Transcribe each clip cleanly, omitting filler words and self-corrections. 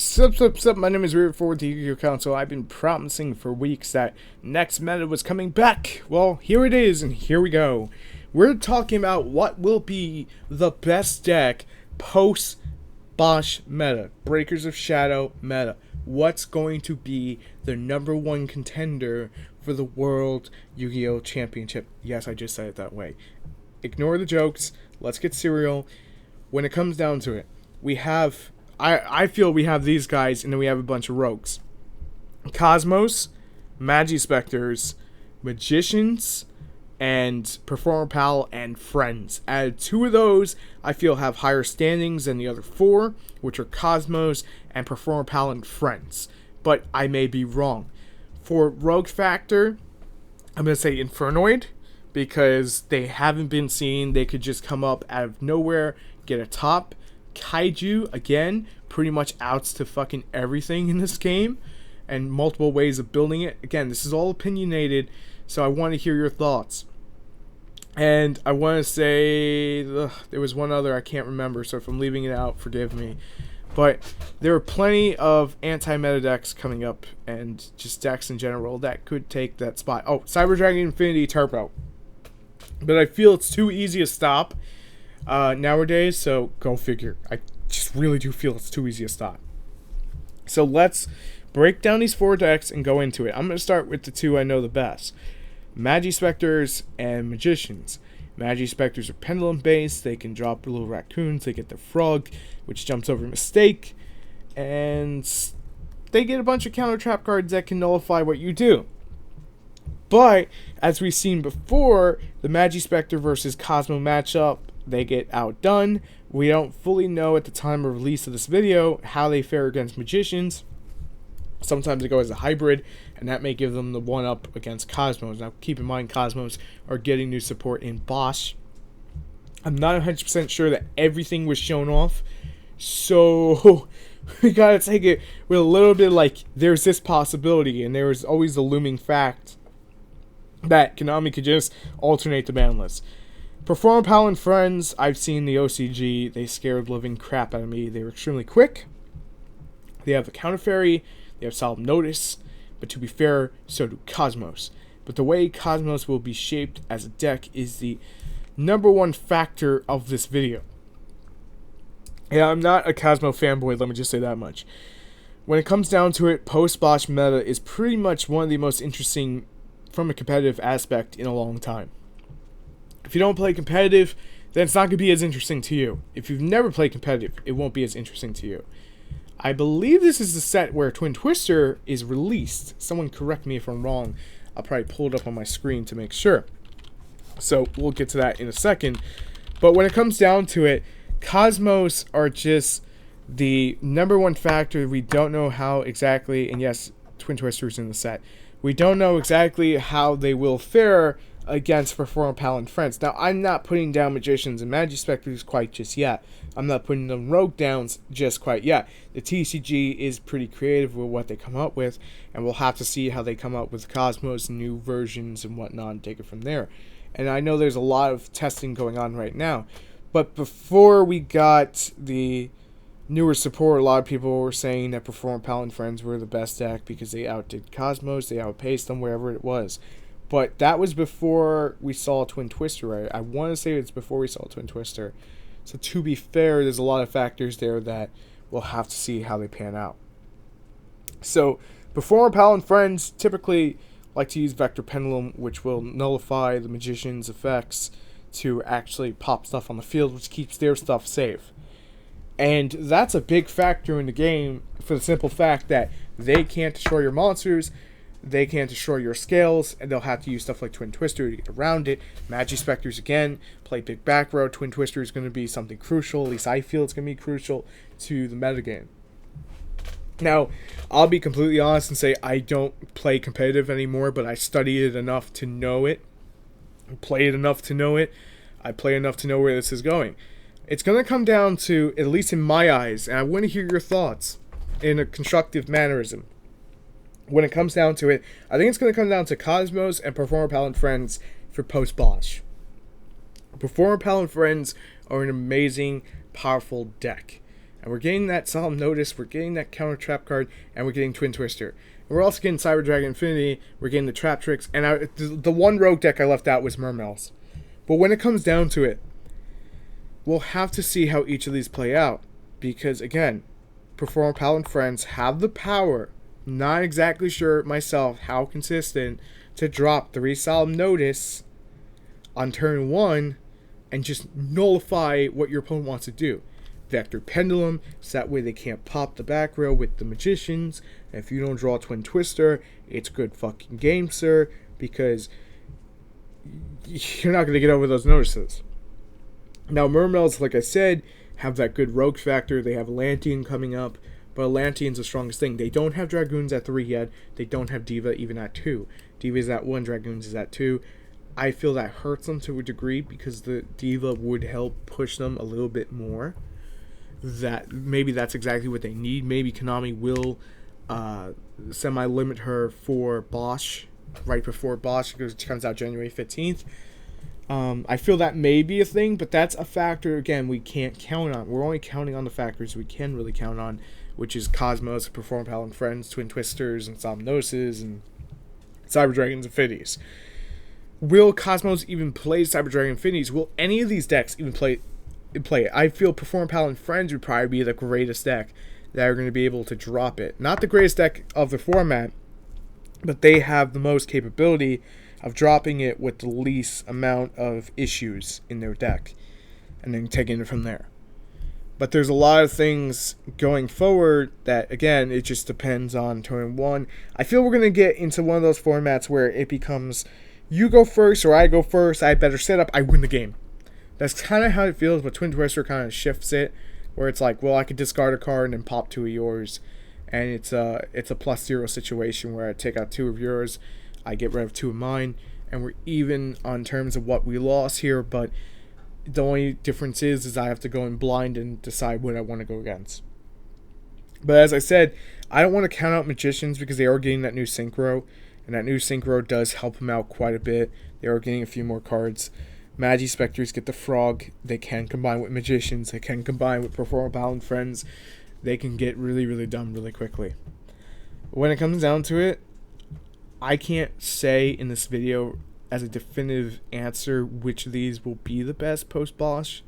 Sup, my name is Weird for the TheYugiohCouncil. I've been promising for weeks that next meta was coming back. Well, here it is, and here we go. We're talking about what will be the best deck post-Bosch meta. Breakers of Shadow meta. What's going to be the #1 contender for the World Yu-Gi-Oh! Championship? Yes, I just said it that way. Ignore the jokes. Let's get serial. When it comes down to it, we have... I feel we have these guys, and then we have a bunch of rogues. Cosmos, Magispectors, Magicians, and Performer Pal, and Friends. Add 2 of those, I feel have higher standings than the other 4, which are Cosmos and Performer Pal and Friends. But I may be wrong. For Rogue Factor, I'm going to say Infernoid, because they haven't been seen. They could just come up out of nowhere, get a top. Kaiju, again, pretty much outs to fucking everything in this game, and multiple ways of building it. Again, this is all opinionated, so I want to hear your thoughts. And I want to say, there was one other I can't remember, so if I'm leaving it out, forgive me. But there are plenty of anti-meta decks coming up, and just decks in general that could take that spot. Oh, Cyber Dragon Infinity Turbo. But I feel it's too easy to stop nowadays, so go figure. I just really do feel it's too easy to stop. So let's break down these 4 decks and go into it. I'm going to start with the 2 I know the best. Magispectors and Magicians. Magispectors are pendulum based. They can drop little raccoons. They get the frog, which jumps over Mistake. And they get a bunch of counter trap cards that can nullify what you do. But, as we've seen before, the Magispector versus Cosmo matchup, they get outdone. We don't fully know at the time of release of this video how they fare against Magicians. Sometimes they go as a hybrid, and that may give them the 1-up against Cosmos. Now, keep in mind, Cosmos are getting new support in Bosch. I'm not 100% sure that everything was shown off, so we gotta take it with a little bit like there's this possibility, and there is always the looming fact that Konami could just alternate the ban list. Performer Pal and Friends, I've seen the OCG. They scared the living crap out of me. They were extremely quick. They have the Counter Fairy. They have Solemn Notice. But to be fair, so do Cosmos. But the way Cosmos will be shaped as a deck is the #1 factor of this video. Yeah, I'm not a Cosmo fanboy, let me just say that much. When it comes down to it, post-Bosch meta is pretty much one of the most interesting from a competitive aspect in a long time. If you don't play competitive, then it's not going to be as interesting to you. If you've never played competitive, it won't be as interesting to you. I believe this is the set where Twin Twister is released. Someone correct me if I'm wrong. I'll probably pull it up on my screen to make sure. So we'll get to that in a second. But when it comes down to it, Cosmos are just the #1 factor. We don't know how exactly, and yes, Twin Twister's in the set. We don't know exactly how they will fare against Performer Pal and Friends. Now, I'm not putting down Magicians and Magispectors quite just yet. I'm not putting them Rogue downs just quite yet. The TCG is pretty creative with what they come up with, and we'll have to see how they come up with Cosmos, new versions and whatnot, and take it from there. And I know there's a lot of testing going on right now, but before we got the newer support, a lot of people were saying that Performer Pal and Friends were the best deck because they outdid Cosmos, they outpaced them wherever it was. But that was before we saw Twin Twister, right? I want to say it's before we saw Twin Twister. So to be fair, there's a lot of factors there that we'll have to see how they pan out. So, Performer Pal and Friends typically like to use Vector Pendulum, which will nullify the Magician's effects to actually pop stuff on the field, which keeps their stuff safe. And that's a big factor in the game for the simple fact that they can't destroy your monsters, they can't destroy your scales, and they'll have to use stuff like Twin Twister to get around it. Magispectors, again, play big back row. Twin Twister is going to be something crucial. At least I feel it's going to be crucial to the metagame. Now, I'll be completely honest and say I don't play competitive anymore, but I study it enough to know it. I play it enough to know it. I play enough to know where this is going. It's going to come down to, at least in my eyes, and I want to hear your thoughts in a constructive mannerism. When it comes down to it, I think it's going to come down to Cosmos and Performer Pal and Friends for post-Bosch. Performer Pal and Friends are an amazing, powerful deck. And we're getting that Solemn Notice, we're getting that Counter Trap card, and we're getting Twin Twister. And we're also getting Cyber Dragon Infinity, we're getting the Trap Tricks, and the one rogue deck I left out was Mermails. But when it comes down to it, we'll have to see how each of these play out. Because, again, Performer Pal and Friends have the power, not exactly sure myself how consistent, to drop 3 Solemn Notice on turn 1 and just nullify what your opponent wants to do. Vector Pendulum, so that way they can't pop the back row with the Magicians. And if you don't draw Twin Twister, it's good fucking game, sir, because you're not going to get over those notices. Now, Mermails, like I said, have that good rogue factor. They have Lantean coming up, but Lantean's the strongest thing. They don't have Dragoons at 3 yet. They don't have Diva even at 2. Diva is at 1, Dragoons is at 2. I feel that hurts them to a degree because the Diva would help push them a little bit more. That maybe that's exactly what they need. Maybe Konami will semi-limit her for Bosch right before Bosch, because it comes out January 15th. I feel that may be a thing, but that's a factor, again, we can't count on. We're only counting on the factors we can really count on, which is Cosmos, Perform Pal and Friends, Twin Twisters, and Solemn Notices, and Cyber Dragons Infinities. Will Cosmos even play Cyber Dragon Infinities? Will any of these decks even play it? I feel Perform Pal and Friends would probably be the greatest deck that are going to be able to drop it. Not the greatest deck of the format, but they have the most capability of dropping it with the least amount of issues in their deck, and then taking it from there. But there's a lot of things going forward that, again, it just depends on turn 1. I feel we're going to get into one of those formats where it becomes, you go first or I go first, I have better setup, I win the game. That's kind of how it feels, but Twin Twister kind of shifts it, where it's like, well, I could discard a card and then pop 2 of yours, and it's a +0 situation where I take out 2 of yours, I get rid of 2 of mine, and we're even on terms of what we lost here, but the only difference is I have to go in blind and decide what I want to go against. But as I said, I don't want to count out Magicians because they are getting that new Synchro, and that new Synchro does help them out quite a bit. They are getting a few more cards. Magi Spectres get the Frog. They can combine with Magicians. They can combine with Performer Pal and Friends. They can get really, really dumb really quickly. When it comes down to it, I can't say in this video as a definitive answer which of these will be the best post-Bosch.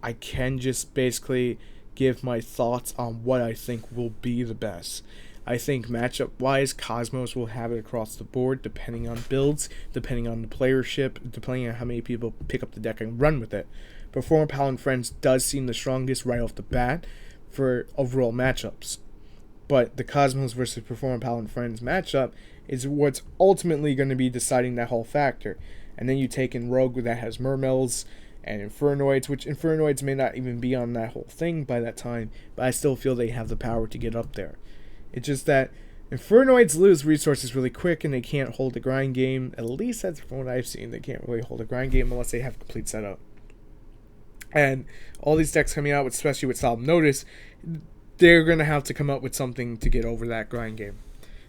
I can just basically give my thoughts on what I think will be the best. I think matchup-wise, Cosmos will have it across the board, depending on builds, depending on the playership, depending on how many people pick up the deck and run with it. Performer Pal and Friends does seem the strongest right off the bat for overall matchups. But the Cosmos versus Performer Pal and Friends matchup is what's ultimately going to be deciding that whole factor. And then you take in Rogue that has Mermails and Infernoids, which Infernoids may not even be on that whole thing by that time, but I still feel they have the power to get up there. It's just that Infernoids lose resources really quick and they can't hold the grind game. At least that's from what I've seen. They can't really hold a grind game unless they have a complete setup. And all these decks coming out, especially with Solemn Notice, they're going to have to come up with something to get over that grind game.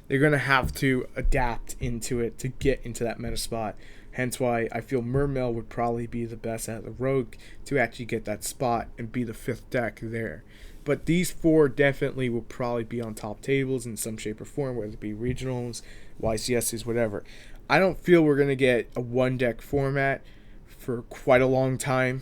They're going to have to adapt into it to get into that meta spot. Hence why I feel Mermail would probably be the best out of the Rogue to actually get that spot and be the 5th deck there. But these 4 definitely will probably be on top tables in some shape or form, whether it be regionals, YCSs, whatever. I don't feel we're going to get a 1-deck format for quite a long time.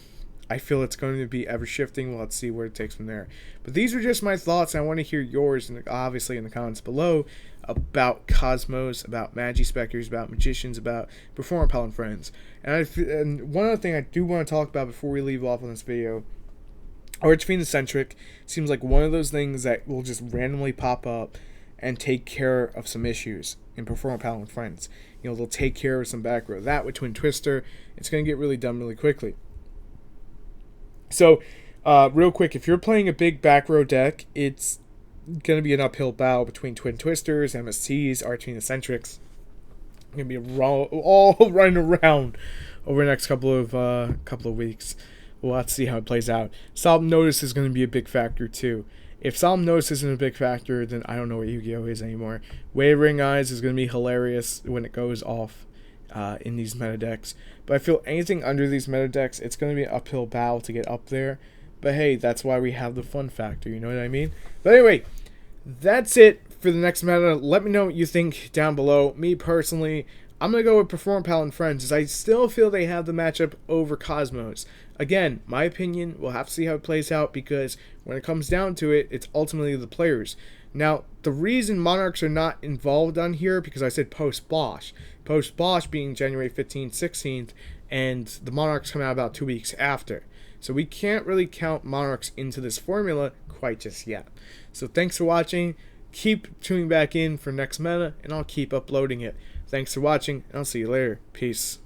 I feel it's going to be ever shifting. Well, let's see where it takes from there. But these are just my thoughts. I want to hear yours, obviously, in the comments below about Cosmos, about Magi Spectres, about Magicians, about Performer Pal and Friends. And one other thing I do want to talk about before we leave off on this video, Archfiend-centric seems like one of those things that will just randomly pop up and take care of some issues in Performer Pal and Friends. You know, they'll take care of some back row. That with Twin Twister, it's going to get really dumb really quickly. So, real quick, if you're playing a big back row deck, it's going to be an uphill battle between Twin Twisters, MSTs, Archfiend-centrics. It's going to be all running around over the next couple of weeks. We'll have to see how it plays out. Solemn Notice is going to be a big factor too. If Solemn Notice isn't a big factor, then I don't know what Yu-Gi-Oh! Is anymore. Wavering Eyes is going to be hilarious when it goes off in these meta decks. But I feel anything under these meta decks, it's going to be an uphill battle to get up there. But hey, that's why we have the fun factor, you know what I mean? But anyway, that's it for the next meta. Let me know what you think down below. Me personally, I'm going to go with Perform Pal and Friends, as I still feel they have the matchup over Cosmos. Again, my opinion, we'll have to see how it plays out, because when it comes down to it, it's ultimately the players. Now, the reason Monarchs are not involved on here, because I said post-Bosch. Post-Bosch being January 15th, 16th, and the Monarchs come out about 2 weeks after. So we can't really count Monarchs into this formula quite just yet. So thanks for watching. Keep tuning back in for next meta, and I'll keep uploading it. Thanks for watching, and I'll see you later. Peace.